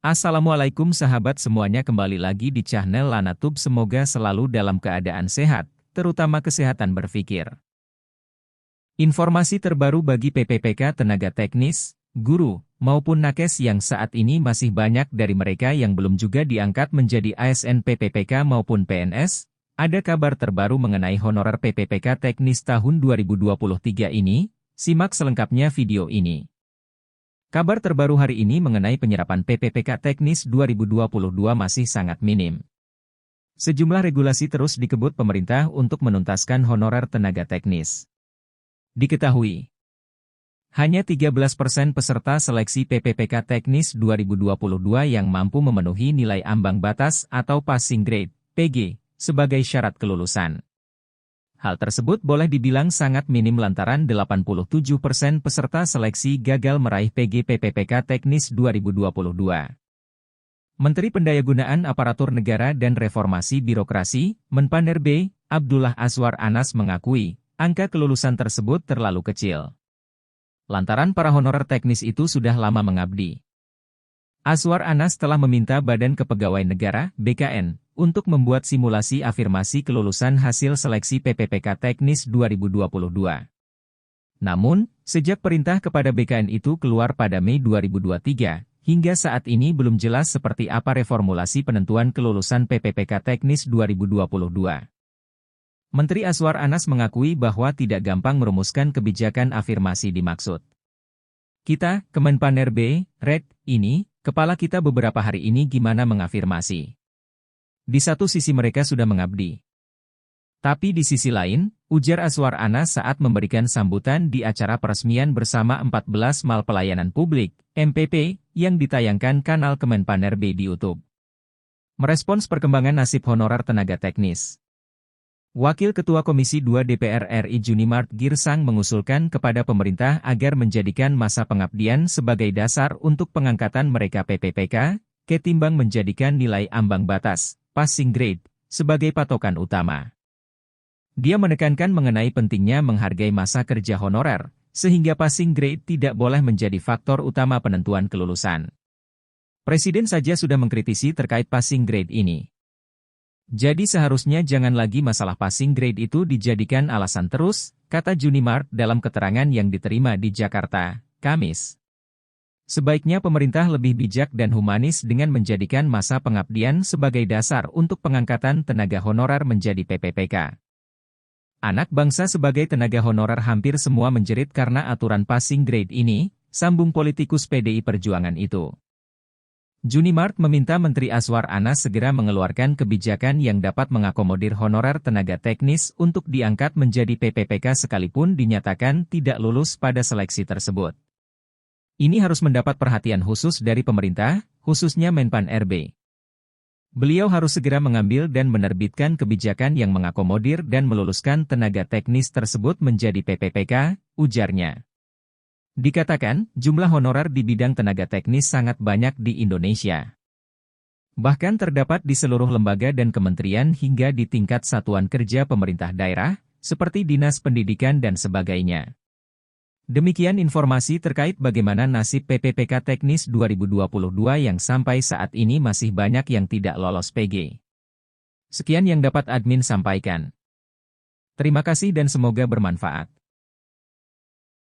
Assalamualaikum sahabat semuanya, kembali lagi di channel Lanatub. Semoga selalu dalam keadaan sehat, terutama kesehatan berpikir. Informasi terbaru bagi PPPK tenaga teknis, guru, maupun nakes yang saat ini masih banyak dari mereka yang belum juga diangkat menjadi ASN PPPK maupun PNS. Ada kabar terbaru mengenai honorer PPPK teknis tahun 2023 ini. Simak selengkapnya video ini. Kabar terbaru hari ini mengenai penyerapan PPPK teknis 2022 masih sangat minim. Sejumlah regulasi terus dikebut pemerintah untuk menuntaskan honorer tenaga teknis. Diketahui, hanya 13% peserta seleksi PPPK teknis 2022 yang mampu memenuhi nilai ambang batas atau passing grade, PG, sebagai syarat kelulusan. Hal tersebut boleh dibilang sangat minim lantaran 87% peserta seleksi gagal meraih PG PPPK teknis 2022. Menteri Pendayagunaan Aparatur Negara dan Reformasi Birokrasi, Menpan-RB, Abdullah Azwar Anas mengakui, angka kelulusan tersebut terlalu kecil. Lantaran para honorer teknis itu sudah lama mengabdi. Azwar Anas telah meminta Badan Kepegawaian Negara, BKN, untuk membuat simulasi afirmasi kelulusan hasil seleksi PPPK teknis 2022. Namun, sejak perintah kepada BKN itu keluar pada Mei 2023, hingga saat ini belum jelas seperti apa reformulasi penentuan kelulusan PPPK teknis 2022. Menteri Azwar Anas mengakui bahwa tidak gampang merumuskan kebijakan afirmasi dimaksud. Kita, Kemenpan-RB, RED, ini, kepala kita beberapa hari ini gimana mengafirmasi. Di satu sisi mereka sudah mengabdi. Tapi di sisi lain, ujar Azwar Anas saat memberikan sambutan di acara peresmian bersama 14 Mal Pelayanan Publik, MPP, yang ditayangkan kanal Kemenpan-RB di YouTube. Merespons perkembangan nasib honorer tenaga teknis. Wakil Ketua Komisi 2 DPR RI Junimart Girsang mengusulkan kepada pemerintah agar menjadikan masa pengabdian sebagai dasar untuk pengangkatan mereka PPPK, ketimbang menjadikan nilai ambang batas, passing grade, sebagai patokan utama. Dia menekankan mengenai pentingnya menghargai masa kerja honorer, sehingga passing grade tidak boleh menjadi faktor utama penentuan kelulusan. Presiden saja sudah mengkritisi terkait passing grade ini. Jadi seharusnya jangan lagi masalah passing grade itu dijadikan alasan terus, kata Junimart dalam keterangan yang diterima di Jakarta, Kamis. Sebaiknya pemerintah lebih bijak dan humanis dengan menjadikan masa pengabdian sebagai dasar untuk pengangkatan tenaga honorer menjadi PPPK. Anak bangsa sebagai tenaga honorer hampir semua menjerit karena aturan passing grade ini, sambung politikus PDI Perjuangan itu. Junimart meminta Menteri Azwar Anas segera mengeluarkan kebijakan yang dapat mengakomodir honorer tenaga teknis untuk diangkat menjadi PPPK sekalipun dinyatakan tidak lulus pada seleksi tersebut. Ini harus mendapat perhatian khusus dari pemerintah, khususnya Menpan-RB. Beliau harus segera mengambil dan menerbitkan kebijakan yang mengakomodir dan meluluskan tenaga teknis tersebut menjadi PPPK, ujarnya. Dikatakan, jumlah honorer di bidang tenaga teknis sangat banyak di Indonesia. Bahkan terdapat di seluruh lembaga dan kementerian hingga di tingkat satuan kerja pemerintah daerah, seperti Dinas Pendidikan dan sebagainya. Demikian informasi terkait bagaimana nasib PPPK teknis 2022 yang sampai saat ini masih banyak yang tidak lolos PG. Sekian yang dapat admin sampaikan. Terima kasih dan semoga bermanfaat.